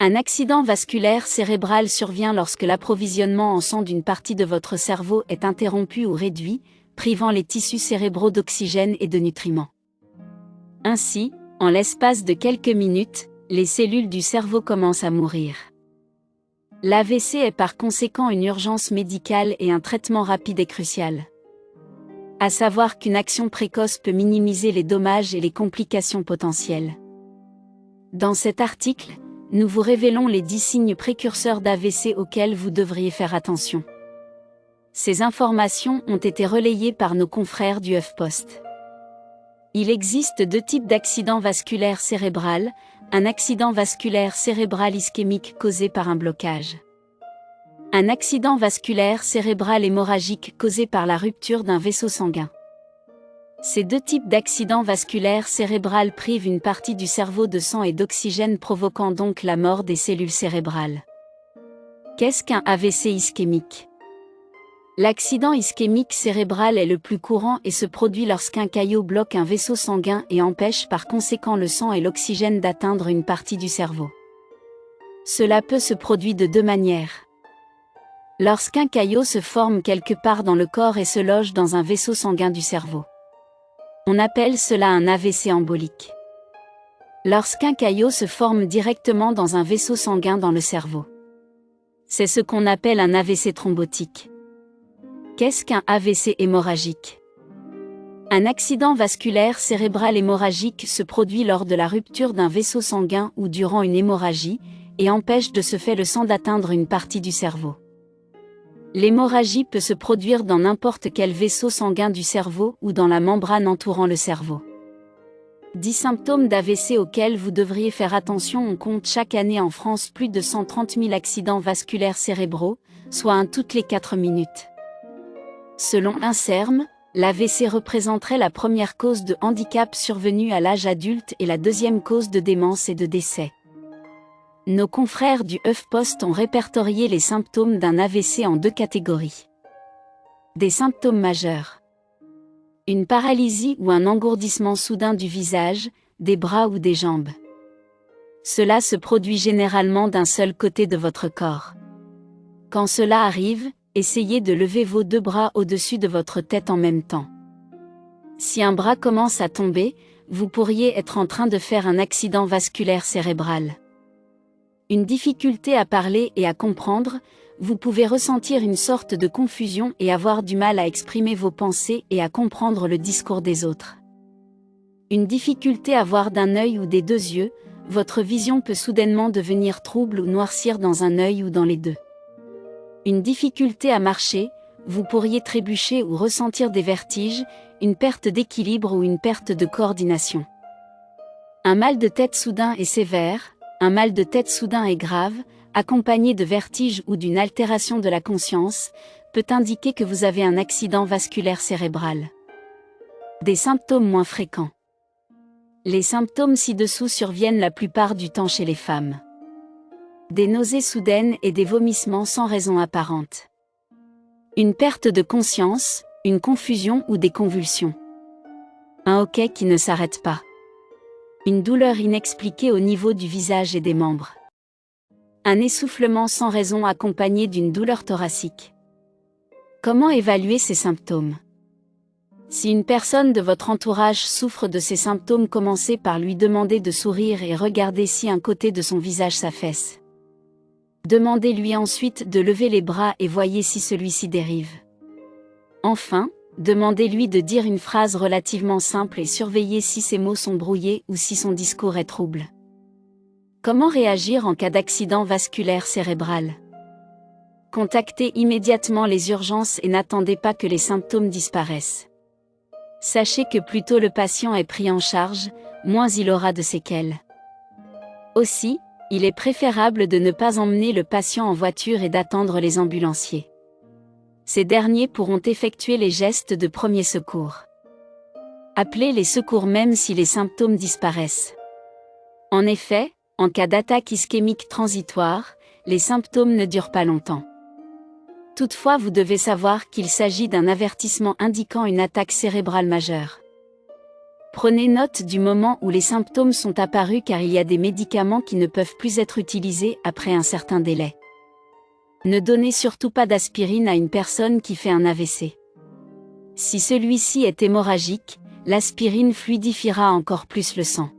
Un accident vasculaire cérébral survient lorsque l'approvisionnement en sang d'une partie de votre cerveau est interrompu ou réduit, privant les tissus cérébraux d'oxygène et de nutriments. Ainsi, en l'espace de quelques minutes, les cellules du cerveau commencent à mourir. L'AVC est par conséquent une urgence médicale et un traitement rapide est crucial. À savoir qu'une action précoce peut minimiser les dommages et les complications potentielles. Dans cet article, nous vous révélons les 10 signes précurseurs d'AVC auxquels vous devriez faire attention. Ces informations ont été relayées par nos confrères du HuffPost. Il existe 2 types d'accidents vasculaires cérébral, un accident vasculaire cérébral ischémique causé par un blocage. Un accident vasculaire cérébral hémorragique causé par la rupture d'un vaisseau sanguin. Ces 2 types d'accidents vasculaires cérébral privent une partie du cerveau de sang et d'oxygène provoquant donc la mort des cellules cérébrales. Qu'est-ce qu'un AVC ischémique ? L'accident ischémique cérébral est le plus courant et se produit lorsqu'un caillot bloque un vaisseau sanguin et empêche par conséquent le sang et l'oxygène d'atteindre une partie du cerveau. Cela peut se produire de 2 manières. Lorsqu'un caillot se forme quelque part dans le corps et se loge dans un vaisseau sanguin du cerveau. On appelle cela un AVC embolique. Lorsqu'un caillot se forme directement dans un vaisseau sanguin dans le cerveau. C'est ce qu'on appelle un AVC thrombotique. Qu'est-ce qu'un AVC hémorragique ? Un accident vasculaire cérébral hémorragique se produit lors de la rupture d'un vaisseau sanguin ou durant une hémorragie, et empêche de ce fait le sang d'atteindre une partie du cerveau. L'hémorragie peut se produire dans n'importe quel vaisseau sanguin du cerveau ou dans la membrane entourant le cerveau. 10 symptômes d'AVC auxquels vous devriez faire attention. On compte chaque année en France plus de 130 000 accidents vasculaires cérébraux, soit un toutes les 4 minutes. Selon INSERM, l'AVC représenterait la première cause de handicap survenu à l'âge adulte et la deuxième cause de démence et de décès. Nos confrères du HuffPost ont répertorié les symptômes d'un AVC en 2 catégories. Des symptômes majeurs. Une paralysie ou un engourdissement soudain du visage, des bras ou des jambes. Cela se produit généralement d'un seul côté de votre corps. Quand cela arrive, essayez de lever vos 2 bras au-dessus de votre tête en même temps. Si un bras commence à tomber, vous pourriez être en train de faire un accident vasculaire cérébral. Une difficulté à parler et à comprendre, vous pouvez ressentir une sorte de confusion et avoir du mal à exprimer vos pensées et à comprendre le discours des autres. Une difficulté à voir d'un œil ou des 2 yeux, votre vision peut soudainement devenir trouble ou noircir dans un œil ou dans les 2. Une difficulté à marcher, vous pourriez trébucher ou ressentir des vertiges, une perte d'équilibre ou une perte de coordination. Un mal de tête soudain et sévère, un mal de tête soudain et grave, accompagné de vertiges ou d'une altération de la conscience, peut indiquer que vous avez un accident vasculaire cérébral. Des symptômes moins fréquents. Les symptômes ci-dessous surviennent la plupart du temps chez les femmes. Des nausées soudaines et des vomissements sans raison apparente. Une perte de conscience, une confusion ou des convulsions. Un hoquet qui ne s'arrête pas. Une douleur inexpliquée au niveau du visage et des membres. Un essoufflement sans raison accompagné d'une douleur thoracique. Comment évaluer ces symptômes ? Si une personne de votre entourage souffre de ces symptômes, commencez par lui demander de sourire et regardez si un côté de son visage s'affaisse. Demandez-lui ensuite de lever les bras et voyez si celui-ci dérive. Enfin, demandez-lui de dire une phrase relativement simple et surveillez si ses mots sont brouillés ou si son discours est trouble. Comment réagir en cas d'accident vasculaire cérébral ? Contactez immédiatement les urgences et n'attendez pas que les symptômes disparaissent. Sachez que plus tôt le patient est pris en charge, moins il aura de séquelles. Aussi, il est préférable de ne pas emmener le patient en voiture et d'attendre les ambulanciers. Ces derniers pourront effectuer les gestes de premier secours. Appelez les secours même si les symptômes disparaissent. En effet, en cas d'attaque ischémique transitoire, les symptômes ne durent pas longtemps. Toutefois, vous devez savoir qu'il s'agit d'un avertissement indiquant une attaque cérébrale majeure. Prenez note du moment où les symptômes sont apparus car il y a des médicaments qui ne peuvent plus être utilisés après un certain délai. Ne donnez surtout pas d'aspirine à une personne qui fait un AVC. Si celui-ci est hémorragique, l'aspirine fluidifiera encore plus le sang.